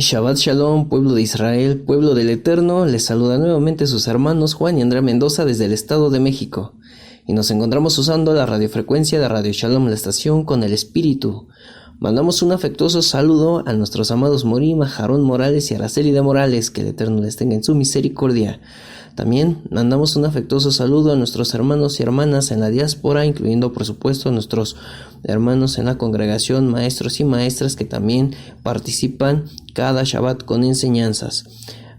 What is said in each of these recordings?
Shabbat Shalom, pueblo de Israel, pueblo del Eterno, les saluda nuevamente sus hermanos Juan y Andrea Mendoza desde el Estado de México. Y nos encontramos usando la radiofrecuencia de Radio Shalom, la estación con el espíritu. Mandamos un afectuoso saludo a nuestros amados Morim, Jarón Morales y Araceli de Morales, que el Eterno les tenga en su misericordia. También mandamos un afectuoso saludo a nuestros hermanos y hermanas en la diáspora, incluyendo por supuesto a nuestros hermanos en la congregación, maestros y maestras que también participan cada Shabbat con enseñanzas.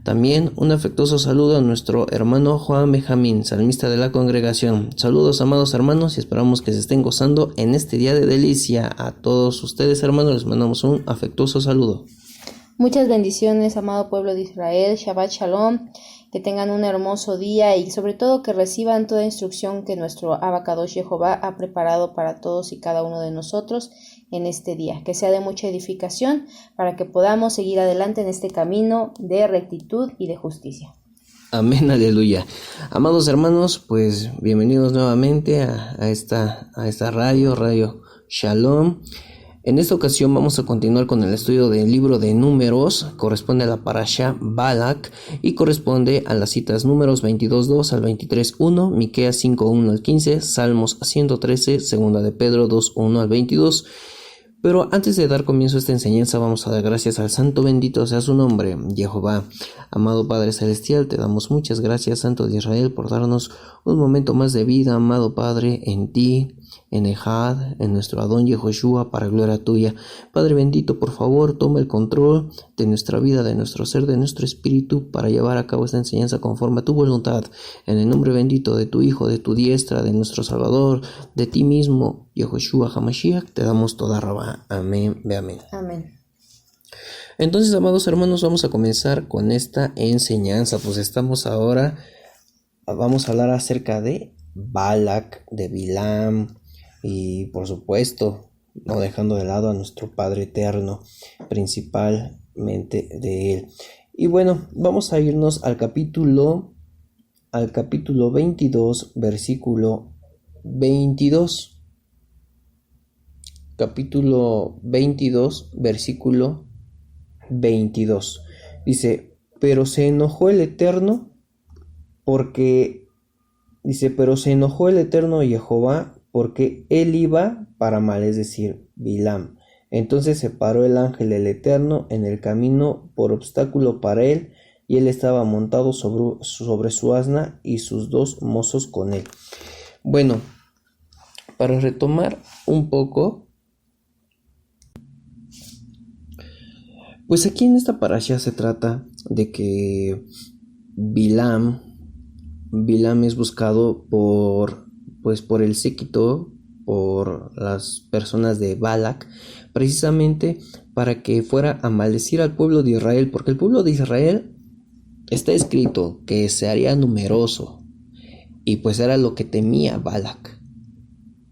También un afectuoso saludo a nuestro hermano Juan Benjamín, salmista de la congregación. Saludos, amados hermanos, y esperamos que se estén gozando en este día de delicia. A todos ustedes, hermanos, les mandamos un afectuoso saludo. Muchas bendiciones, amado pueblo de Israel, Shabbat Shalom, que tengan un hermoso día y sobre todo que reciban toda instrucción que nuestro Abacadosh Jehová ha preparado para todos y cada uno de nosotros en este día, que sea de mucha edificación para que podamos seguir adelante en este camino de rectitud y de justicia. Amén, aleluya. Amados hermanos, pues bienvenidos nuevamente a esta radio Shalom. En esta ocasión vamos a continuar con el estudio del libro de Números, corresponde a la parashá Balak y corresponde a las citas Números 22:2 al 23:1, Miqueas 5:1 al 15, Salmos 113, Segunda de Pedro 2:1 al 22. Pero antes de dar comienzo a esta enseñanza, vamos a dar gracias al Santo bendito sea su nombre, Jehová. Amado Padre Celestial, te damos muchas gracias, Santo de Israel, por darnos un momento más de vida, amado Padre, en ti, en Ejad, en nuestro Adón Yehoshua, para gloria tuya. Padre bendito, por favor, toma el control de nuestra vida, de nuestro ser, de nuestro espíritu, para llevar a cabo esta enseñanza conforme a tu voluntad. En el nombre bendito de tu Hijo, de tu diestra, de nuestro Salvador, de ti mismo, Yehoshua HaMashiach, te damos toda rabá. Amén, amén. Amén. Entonces, amados hermanos, vamos a comenzar con esta enseñanza. Pues vamos a hablar acerca de Balak, de Bilam, y por supuesto, no dejando de lado a nuestro Padre Eterno, principalmente de Él. Y bueno, vamos a irnos al capítulo 22, versículo 22. Capítulo 22, versículo 22. Dice, pero se enojó el Eterno Jehová porque él iba para mal, es decir, Bilam. Entonces se paró el ángel del Eterno en el camino por obstáculo para él, y él estaba montado sobre su asna y sus dos mozos con él. Bueno, para retomar un poco, pues aquí en esta parasha se trata de que Bilam es buscado por el séquito, por las personas de Balak, precisamente para que fuera a maldecir al pueblo de Israel, porque el pueblo de Israel está escrito que se haría numeroso, y pues era lo que temía Balak,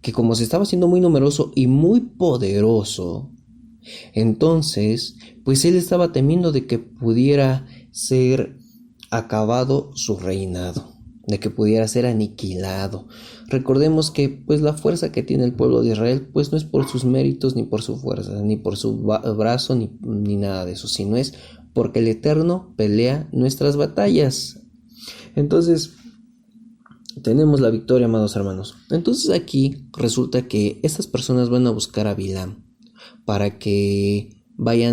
que como se estaba haciendo muy numeroso y muy poderoso, entonces pues él estaba temiendo de que pudiera ser acabado su reinado, de que pudiera ser aniquilado. Recordemos que pues la fuerza que tiene el pueblo de Israel pues no es por sus méritos, ni por su fuerza, ni por su brazo, ni nada de eso, sino es porque el Eterno pelea nuestras batallas. Entonces tenemos la victoria, amados hermanos. Entonces aquí resulta que estas personas van a buscar a Bilam para que vaya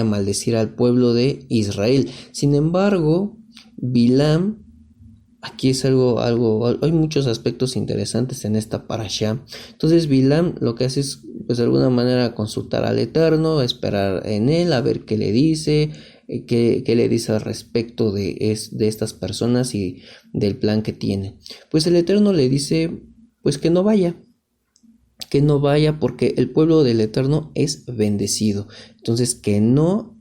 a maldecir al pueblo de Israel. Sin embargo, Bilam, aquí es hay muchos aspectos interesantes en esta parashá. Entonces Bilam lo que hace es, pues de alguna manera, consultar al Eterno, esperar en él, a ver qué le dice, qué le dice al respecto de estas personas y del plan que tiene. Pues el Eterno le dice, pues que no vaya porque el pueblo del Eterno es bendecido. Entonces que no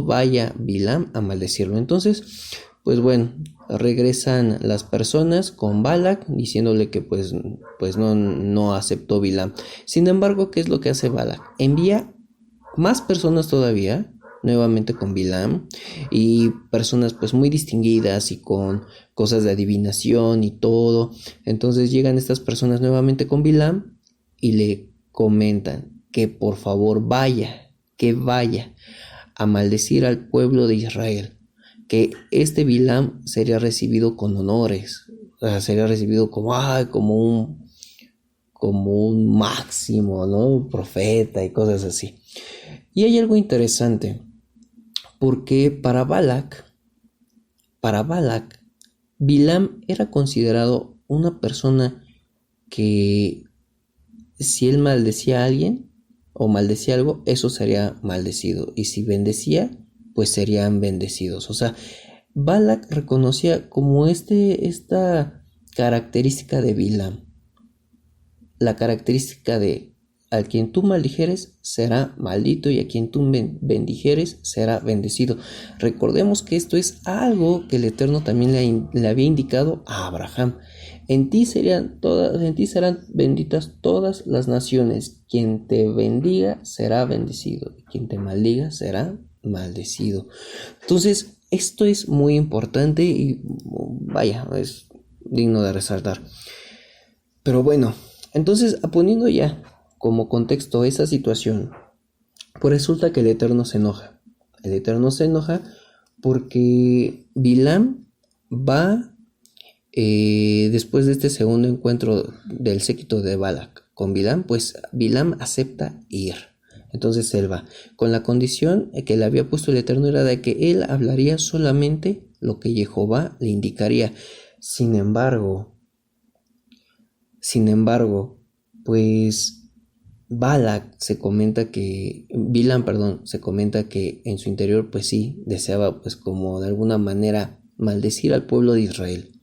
vaya Bilam a maldecirlo. Entonces, pues bueno, regresan las personas con Balak diciéndole que pues no aceptó Bilam. Sin embargo, ¿qué es lo que hace Balak? Envía más personas todavía, nuevamente con Bilam, y personas pues muy distinguidas y con cosas de adivinación y todo. Entonces llegan estas personas nuevamente con Bilam y le comentan que por favor vaya a maldecir al pueblo de Israel, que este Bilam sería recibido con honores, o sea, sería recibido como un máximo, ¿no? Profeta y cosas así. Y hay algo interesante, porque para Balak, Bilam era considerado una persona que si él maldecía a alguien o maldecía algo, eso sería maldecido. Y si bendecía, pues serían bendecidos. O sea, Balak reconocía como esta característica de Bilam. La característica de a quien tú maldijeres será maldito y a quien tú bendijeres será bendecido. Recordemos que esto es algo que el Eterno también le había indicado a Abraham. En ti serán benditas todas las naciones. Quien te bendiga será bendecido y quien te maldiga será maldecido. Entonces, esto es muy importante y vaya, es digno de resaltar. Pero bueno, entonces poniendo ya como contexto esa situación, pues resulta que el Eterno se enoja. El Eterno se enoja porque Bilam va, después de este segundo encuentro del séquito de Balak con Bilam, pues Bilam acepta ir. Entonces él va, con la condición que le había puesto el Eterno era de que él hablaría solamente lo que Jehová le indicaría. Sin embargo, pues Bilam, se comenta que en su interior pues sí deseaba pues como de alguna manera maldecir al pueblo de Israel.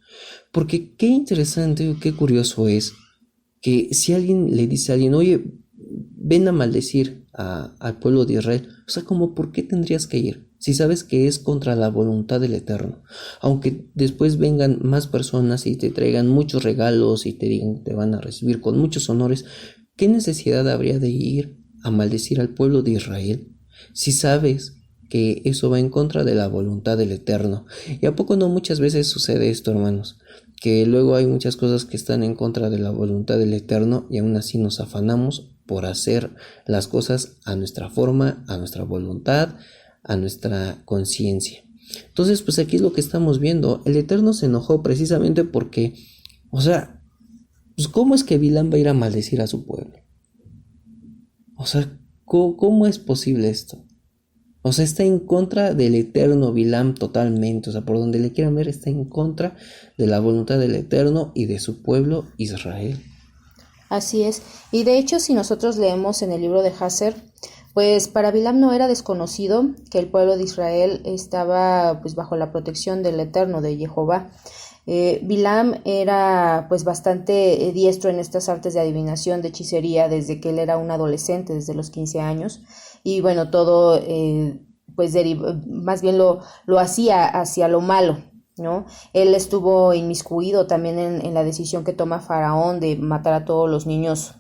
Porque qué interesante, qué curioso es que si alguien le dice a alguien, oye, ven a maldecir al pueblo de Israel, o sea, como, ¿por qué tendrías que ir? Si sabes que es contra la voluntad del Eterno. Aunque después vengan más personas y te traigan muchos regalos y te digan que te van a recibir con muchos honores, ¿qué necesidad habría de ir a maldecir al pueblo de Israel si sabes que eso va en contra de la voluntad del Eterno? ¿Y a poco no muchas veces sucede esto, hermanos? Que luego hay muchas cosas que están en contra de la voluntad del Eterno y aún así nos afanamos por hacer las cosas a nuestra forma, a nuestra voluntad, a nuestra conciencia. Entonces, pues aquí es lo que estamos viendo. El Eterno se enojó precisamente porque, o sea, pues ¿cómo es que Bilam va a ir a maldecir a su pueblo? O sea, ¿cómo es posible esto? O sea, está en contra del Eterno Bilam totalmente. O sea, por donde le quieran ver, está en contra de la voluntad del Eterno y de su pueblo Israel. Así es. Y de hecho, si nosotros leemos en el libro de Hazer, pues para Bilam no era desconocido que el pueblo de Israel estaba pues bajo la protección del Eterno, de Jehová. Bilam era pues bastante diestro en estas artes de adivinación, de hechicería, desde que él era un adolescente, desde los 15 años. Y bueno, todo pues más bien lo hacía hacia lo malo, ¿no? Él estuvo inmiscuido también en la decisión que toma Faraón de matar a todos los niños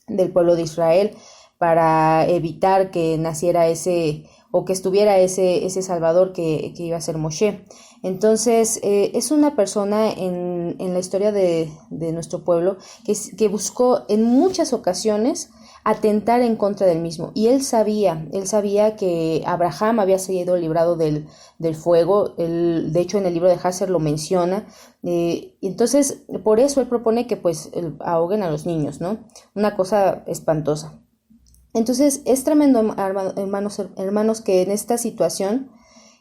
del pueblo de Israel para evitar que naciera o que estuviera ese salvador que iba a ser Moshe. Entonces, es una persona en la historia de nuestro pueblo que buscó en muchas ocasiones atentar en contra del mismo. Y él sabía que Abraham había sido librado del fuego. De hecho, en el libro de Hazer lo menciona. Entonces, por eso él propone que pues ahoguen a los niños, ¿no? Una cosa espantosa. Entonces, es tremendo, hermanos, que en esta situación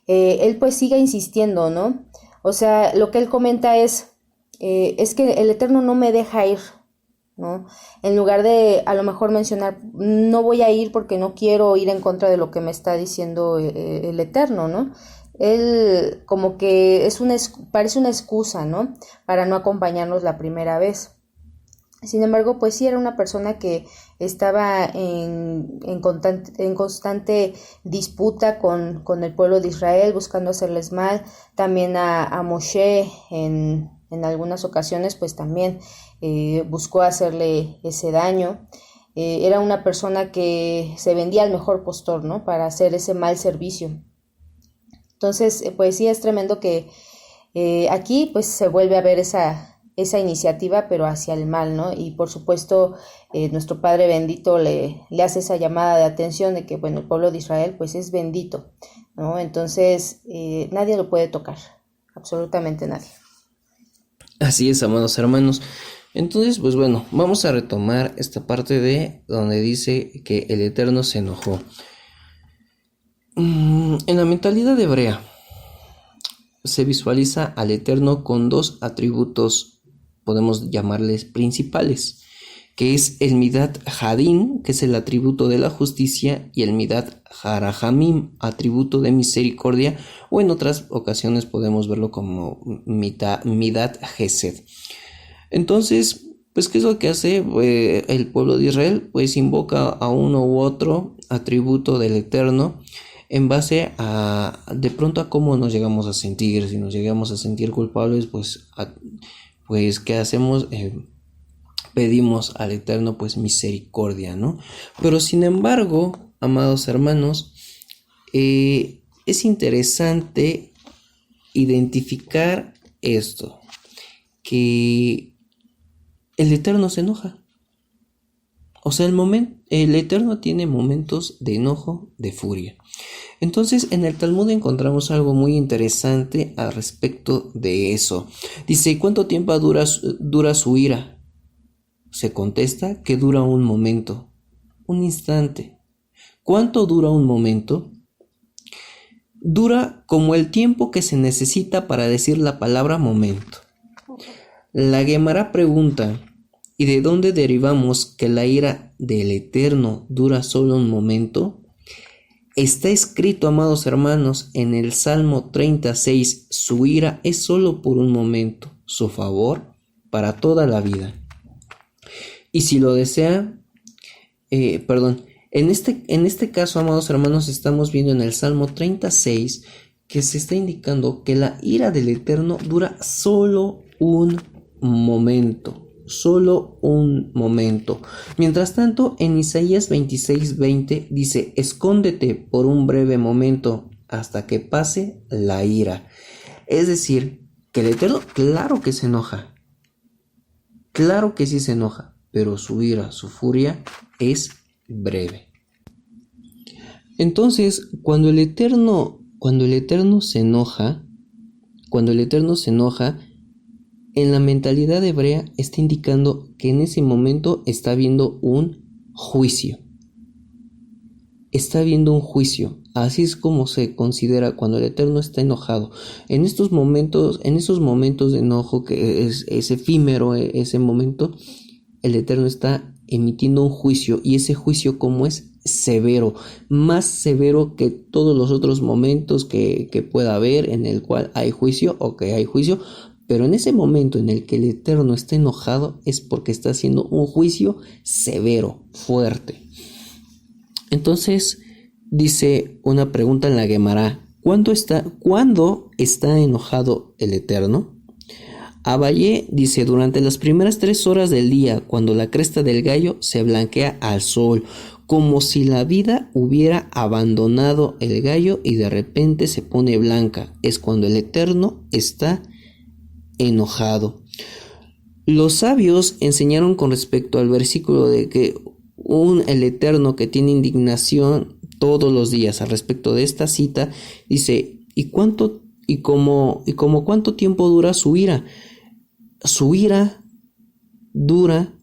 él pues siga insistiendo, ¿no? O sea, lo que él comenta es que el Eterno no me deja ir, ¿no? En lugar de a lo mejor mencionar, no voy a ir porque no quiero ir en contra de lo que me está diciendo el Eterno, ¿no? Él como que parece una excusa, ¿no? Para no acompañarnos la primera vez. Sin embargo, pues sí era una persona que estaba en constante disputa con el pueblo de Israel, buscando hacerles mal. También a Moshe en algunas ocasiones, pues también buscó hacerle ese daño. Era una persona que se vendía al mejor postor, ¿no? Para hacer ese mal servicio. Entonces, pues sí es tremendo que aquí pues se vuelve a ver esa esa iniciativa, pero hacia el mal, ¿no? Y por supuesto, nuestro Padre bendito le hace esa llamada de atención de que, bueno, el pueblo de Israel pues es bendito, ¿no? Entonces, nadie lo puede tocar, absolutamente nadie. Así es, amados hermanos. Entonces, pues bueno, vamos a retomar esta parte de donde dice que el Eterno se enojó. En la mentalidad hebrea se visualiza al Eterno con dos atributos, podemos llamarles principales, que es el Midat Hadin, que es el atributo de la justicia, y el Midat Harahamim, atributo de misericordia, o en otras ocasiones podemos verlo como Midat Gesed. Entonces, pues, ¿qué es lo que hace el pueblo de Israel? Pues invoca a uno u otro atributo del Eterno en base a, de pronto, a cómo nos llegamos a sentir. Si nos llegamos a sentir culpables, pues ¿qué hacemos? Pedimos al Eterno, pues, misericordia, ¿no? Pero sin embargo, amados hermanos, es interesante identificar esto, que el Eterno se enoja. O sea, el Eterno tiene momentos de enojo, de furia. Entonces, en el Talmud encontramos algo muy interesante al respecto de eso. Dice, ¿cuánto tiempo dura su ira? Se contesta que dura un momento, un instante. ¿Cuánto dura un momento? Dura como el tiempo que se necesita para decir la palabra momento. La Gemara pregunta, ¿y de dónde derivamos que la ira del Eterno dura solo un momento? Está escrito, amados hermanos, en el Salmo 36, su ira es solo por un momento, su favor para toda la vida. Y si lo desea, en este caso, amados hermanos, estamos viendo en el Salmo 36 que se está indicando que la ira del Eterno dura solo un momento. Mientras tanto, en Isaías 26:20 dice, escóndete por un breve momento hasta que pase la ira. Es decir, que el Eterno, claro que se enoja, claro que sí se enoja, pero su ira, su furia es breve. Entonces, cuando el Eterno se enoja, en la mentalidad hebrea está indicando que en ese momento está habiendo un juicio. Así es como se considera cuando el Eterno está enojado. En esos momentos de enojo, que es efímero, ese momento, el Eterno está emitiendo un juicio, y ese juicio, como es severo, más severo que todos los otros momentos que pueda haber en el cual hay juicio, pero en ese momento en el que el Eterno está enojado es porque está haciendo un juicio severo, fuerte. Entonces dice una pregunta en la Gemara, ¿cuándo está enojado el Eterno? Abayé dice, durante las primeras 3 horas del día, cuando la cresta del gallo se blanquea al sol, como si la vida hubiera abandonado el gallo y de repente se pone blanca, es cuando el Eterno está enojado. Los sabios enseñaron con respecto al versículo de que el Eterno que tiene indignación todos los días. Al respecto de esta cita dice, cuánto tiempo dura su ira? Su ira dura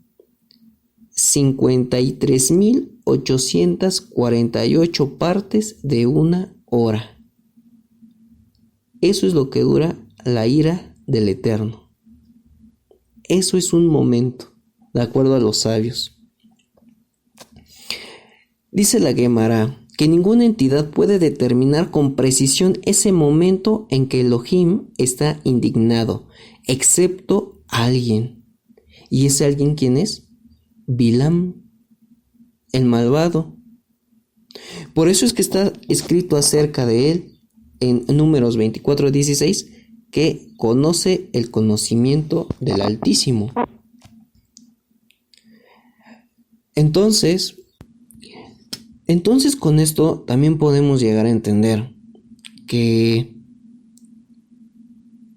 53,848 partes de una hora. Eso es lo que dura la ira del Eterno. Eso es un momento, de acuerdo a los sabios. Dice la Gemara que ninguna entidad puede determinar con precisión ese momento en que Elohim está indignado, excepto alguien. ¿Y ese alguien quién es? Bilam, el malvado. Por eso es que está escrito acerca de él en Números 24:16, que conoce el conocimiento del Altísimo. Entonces con esto también podemos llegar a entender que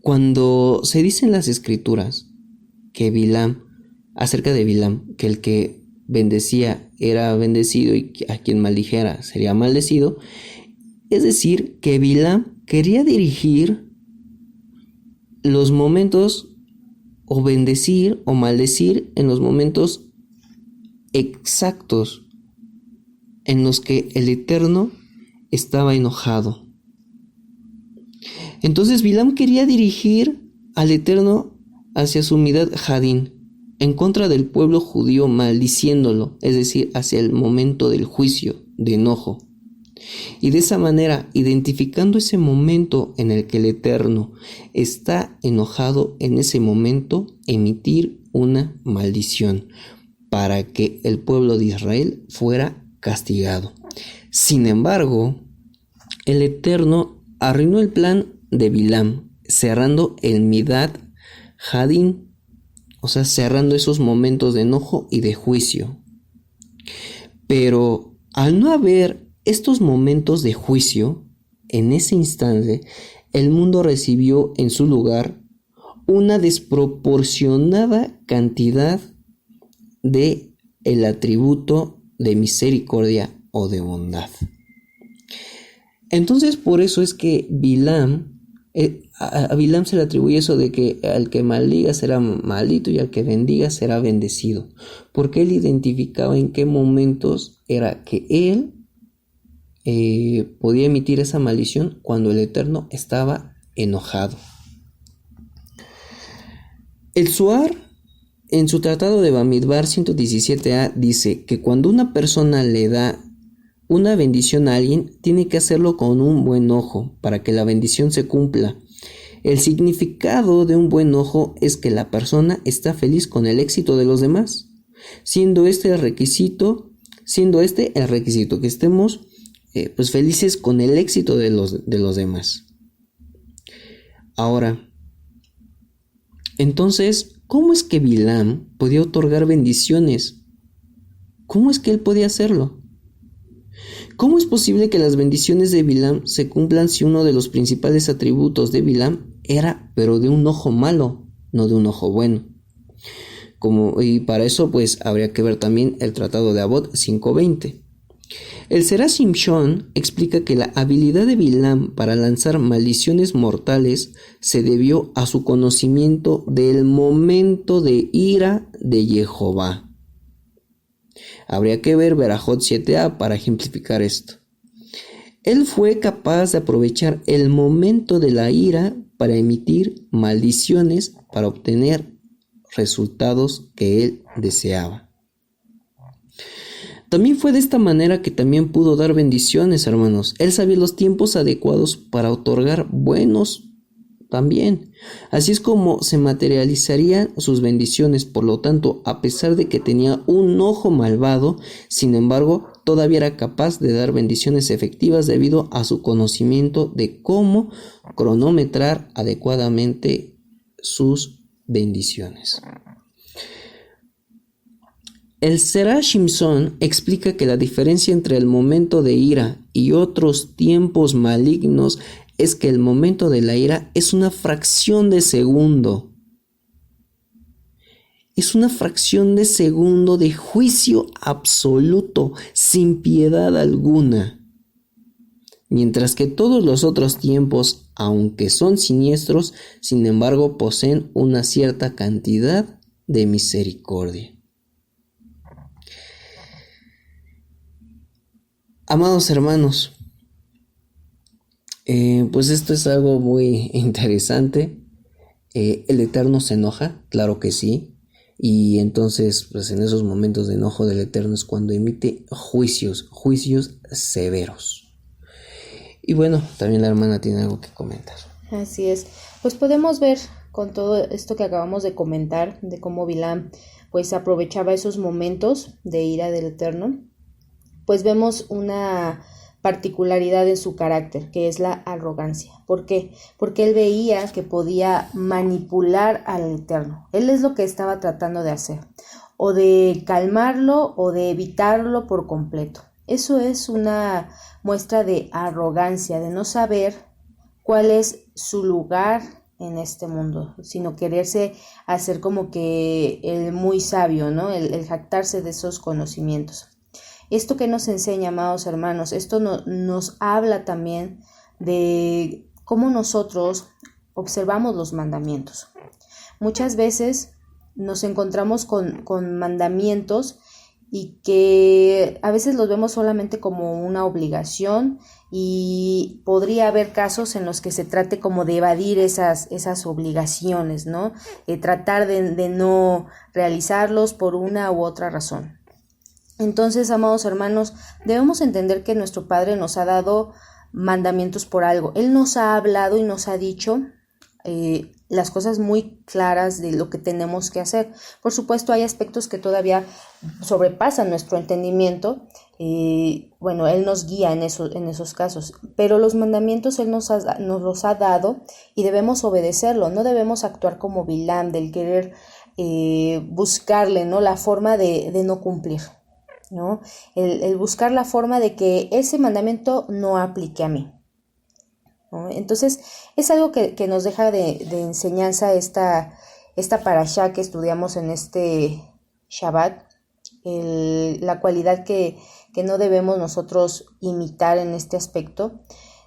cuando se dicen las Escrituras acerca de Bilam, que el que bendecía era bendecido y a quien maldijera sería maldecido. Es decir, que Bilam quería dirigir los momentos o bendecir o maldecir en los momentos exactos en los que el Eterno estaba enojado. Entonces Bilam quería dirigir al Eterno hacia su Midat Hadin, en contra del pueblo judío, maldiciéndolo, es decir, hacia el momento del juicio, de enojo. Y de esa manera, identificando ese momento en el que el Eterno está enojado, en ese momento emitir una maldición para que el pueblo de Israel fuera castigado. Sin embargo, el Eterno arruinó el plan de Bilam, cerrando el Midat Hadin, o sea, cerrando esos momentos de enojo y de juicio. Pero al no haber estos momentos de juicio, en ese instante, el mundo recibió en su lugar una desproporcionada cantidad de el atributo de misericordia o de bondad. Entonces, por eso es que a Bilam se le atribuye eso de que al que maldiga será maldito y al que bendiga será bendecido, porque él identificaba en qué momentos era que él podía emitir esa maldición cuando el Eterno estaba enojado. El Zohar, en su tratado de Bamidbar 117a, dice que cuando una persona le da una bendición a alguien, tiene que hacerlo con un buen ojo para que la bendición se cumpla. El significado de un buen ojo es que la persona está feliz con el éxito de los demás, siendo este el requisito, que estemos pues felices con el éxito de los demás. Ahora, entonces, ¿cómo es que Bilam podía otorgar bendiciones? ¿Cómo es que él podía hacerlo? ¿Cómo es posible que las bendiciones de Bilam se cumplan si uno de los principales atributos de Bilam era, pero de un ojo malo, no de un ojo bueno? Y para eso pues habría que ver también el tratado de Abot 5:20. El Será Shimshon explica que la habilidad de Bilam para lanzar maldiciones mortales se debió a su conocimiento del momento de ira de Jehová. Habría que ver Berajot 7a para ejemplificar esto. Él fue capaz de aprovechar el momento de la ira para emitir maldiciones para obtener resultados que él deseaba. También fue de esta manera que también pudo dar bendiciones, hermanos. Él sabía los tiempos adecuados para otorgar buenos también. Así es como se materializarían sus bendiciones. Por lo tanto, a pesar de que tenía un ojo malvado, sin embargo, todavía era capaz de dar bendiciones efectivas debido a su conocimiento de cómo cronometrar adecuadamente sus bendiciones. El Será Shimshon explica que la diferencia entre el momento de ira y otros tiempos malignos es que el momento de la ira es una fracción de segundo. Es una fracción de segundo de juicio absoluto, sin piedad alguna. Mientras que todos los otros tiempos, aunque son siniestros, sin embargo poseen una cierta cantidad de misericordia. Amados hermanos, pues esto es algo muy interesante. El Eterno se enoja, claro que sí, y entonces pues en esos momentos de enojo del Eterno es cuando emite juicios severos. Y bueno, también la hermana tiene algo que comentar. Así es, pues podemos ver con todo esto que acabamos de comentar, de cómo Bilam pues aprovechaba esos momentos de ira del Eterno, pues vemos una particularidad en su carácter, que es la arrogancia. ¿Por qué? Porque él veía que podía manipular al Eterno. Él es lo que estaba tratando de hacer, o de calmarlo o de evitarlo por completo. Eso es una muestra de arrogancia, de no saber cuál es su lugar en este mundo, sino quererse hacer como que el muy sabio, ¿no? El jactarse de esos conocimientos. ¿Esto que nos enseña, amados hermanos? Esto nos habla también de cómo nosotros observamos los mandamientos. Muchas veces nos encontramos con mandamientos y que a veces los vemos solamente como una obligación, y podría haber casos en los que se trate como de evadir esas obligaciones, ¿no? Tratar de no realizarlos por una u otra razón. Entonces, amados hermanos, debemos entender que nuestro Padre nos ha dado mandamientos por algo. Él nos ha hablado y nos ha dicho las cosas muy claras de lo que tenemos que hacer. Por supuesto, hay aspectos que todavía sobrepasan nuestro entendimiento. Bueno, Él nos guía en esos casos, pero los mandamientos Él nos los ha dado y debemos obedecerlo. No debemos actuar como Bilam, del querer buscarle, ¿no?, la forma de no cumplir, ¿no? El buscar la forma de que ese mandamiento no aplique a mí, ¿no? Entonces es algo que nos deja de enseñanza esta parashá que estudiamos en este Shabbat, la cualidad que no debemos nosotros imitar en este aspecto,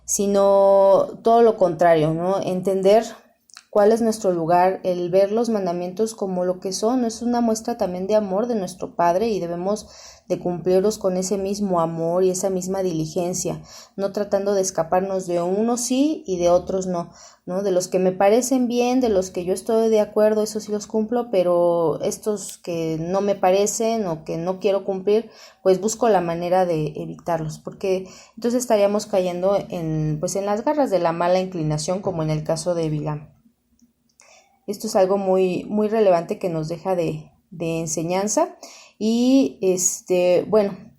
sino todo lo contrario, ¿no? Entender cuál es nuestro lugar, el ver los mandamientos como lo que son. Es una muestra también de amor de nuestro Padre y debemos de cumplirlos con ese mismo amor y esa misma diligencia, no tratando de escaparnos de unos sí y de otros no, ¿no? De los que me parecen bien, de los que yo estoy de acuerdo, eso sí los cumplo, pero estos que no me parecen o que no quiero cumplir, pues busco la manera de evitarlos, porque entonces estaríamos cayendo en las garras de la mala inclinación, como en el caso de Bilam. Esto es algo muy, muy relevante que nos deja de enseñanza. Y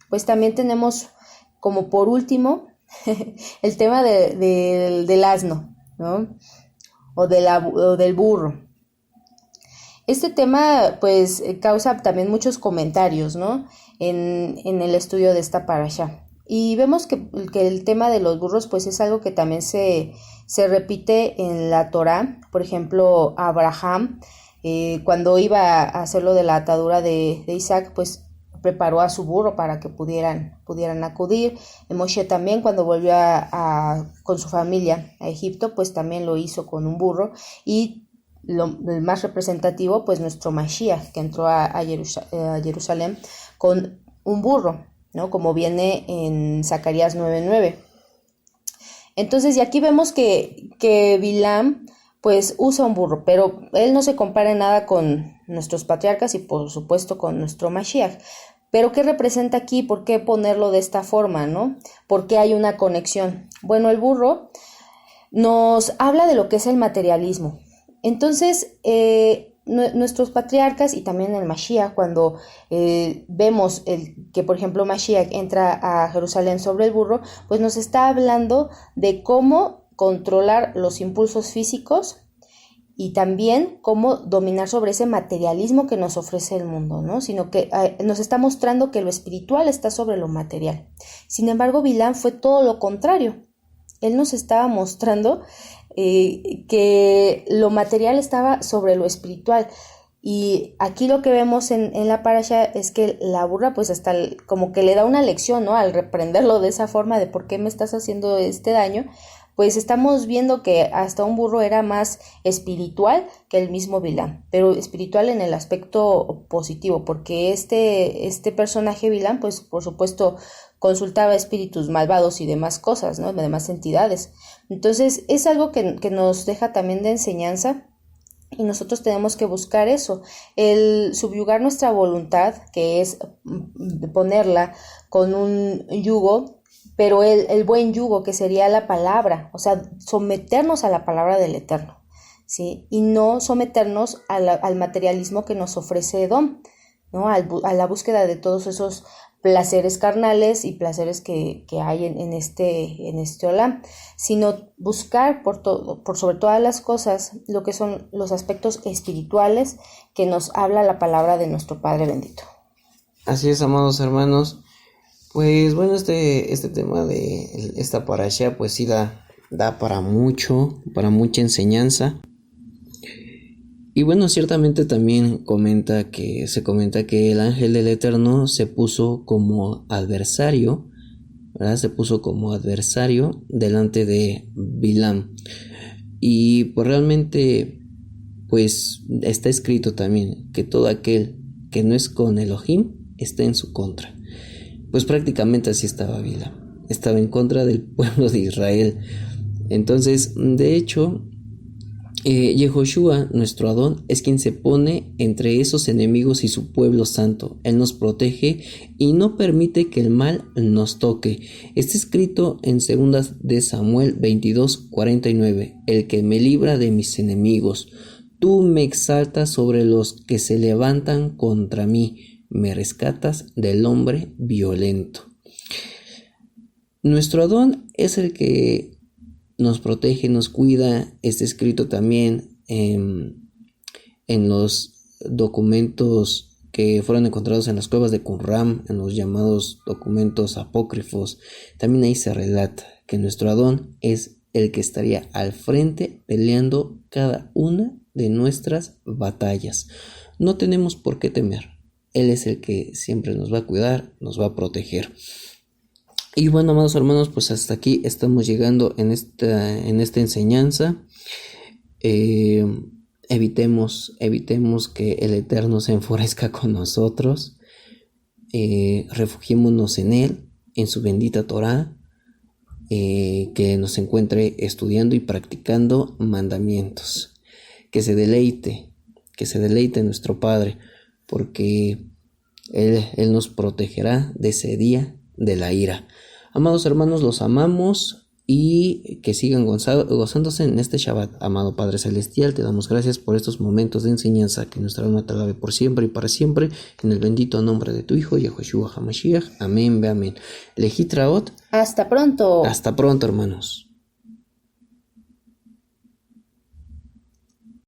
pues también tenemos como por último el tema del asno, ¿no? O del burro. Este tema pues causa también muchos comentarios, ¿no?, en el estudio de esta parashá. Y vemos que el tema de los burros pues es algo que también se repite en la Torá. Por ejemplo, Abraham, cuando iba a hacer lo de la atadura de Isaac, pues preparó a su burro para que pudieran acudir. Moshe también, cuando volvió con su familia a Egipto, pues también lo hizo con un burro. Y el más representativo, pues nuestro Mashiach, que entró a Jerusalén con un burro, ¿no?, como viene en Zacarías 9:9. Entonces, y aquí vemos que Bilam pues usa un burro, pero él no se compara en nada con nuestros patriarcas y por supuesto con nuestro Mashiach. Pero ¿qué representa aquí? ¿Por qué ponerlo de esta forma, no? ¿Por qué hay una conexión? Bueno, el burro nos habla de lo que es el materialismo. Entonces, nuestros patriarcas y también el Mashiach, cuando vemos que por ejemplo Mashiach entra a Jerusalén sobre el burro, pues nos está hablando de cómo controlar los impulsos físicos y también cómo dominar sobre ese materialismo que nos ofrece el mundo, ¿no? Sino que nos está mostrando que lo espiritual está sobre lo material. Sin embargo, Bilam fue todo lo contrario. Él nos estaba mostrando que lo material estaba sobre lo espiritual. Y aquí lo que vemos en la parasha es que la burra pues hasta como que le da una lección, ¿no?, al reprenderlo de esa forma de por qué me estás haciendo este daño. Pues estamos viendo que hasta un burro era más espiritual que el mismo Bilam, pero espiritual en el aspecto positivo, porque este personaje Bilam, pues por supuesto consultaba espíritus malvados y demás cosas, ¿no?, demás entidades. Entonces es algo que nos deja también de enseñanza, y nosotros tenemos que buscar eso, el subyugar nuestra voluntad, que es ponerla con un yugo, pero el buen yugo, que sería la palabra, o sea, someternos a la palabra del Eterno, ¿sí? Y no someternos al materialismo que nos ofrece Edom, ¿no?, a la búsqueda de todos esos placeres carnales y placeres que hay en este olam, sino buscar por sobre todas las cosas lo que son los aspectos espirituales que nos habla la palabra de nuestro Padre bendito. Así es, amados hermanos. Pues bueno, este tema de esta parashá pues sí da para mucha enseñanza. Y bueno, ciertamente también se comenta que el ángel del Eterno se puso como adversario, ¿verdad? Se puso como adversario delante de Bilam. Y pues realmente, pues está escrito también que todo aquel que no es con Elohim está en su contra. Pues prácticamente así estaba Bilam. Estaba en contra del pueblo de Israel. Entonces, de hecho, Yehoshua, nuestro Adón, es quien se pone entre esos enemigos y su pueblo santo. Él nos protege y no permite que el mal nos toque. Está escrito en 2 de Samuel 22:49. El que me libra de mis enemigos. Tú me exaltas sobre los que se levantan contra mí. Me rescatas del hombre violento. Nuestro Adón es el que nos protege, nos cuida. Está escrito también en los documentos que fueron encontrados en las cuevas de Qumran, en los llamados documentos apócrifos. También ahí se relata que nuestro Adón es el que estaría al frente peleando cada una de nuestras batallas. No tenemos por qué temer. Él es el que siempre nos va a cuidar, nos va a proteger. Y bueno, amados hermanos, pues hasta aquí estamos llegando en esta enseñanza. Evitemos que el Eterno se enfurezca con nosotros. Refugiémonos en Él, en su bendita Torá, que nos encuentre estudiando y practicando mandamientos. Que se deleite nuestro Padre, porque Él nos protegerá de ese día de la ira. Amados hermanos, los amamos y que sigan gozándose en este Shabbat. Amado Padre Celestial, te damos gracias por estos momentos de enseñanza. Que nuestra alma te alabe por siempre y para siempre, en el bendito nombre de tu Hijo, Yahushua HaMashiach. Amén, ve amén. Lejitraot. Hasta pronto. Hasta pronto, hermanos.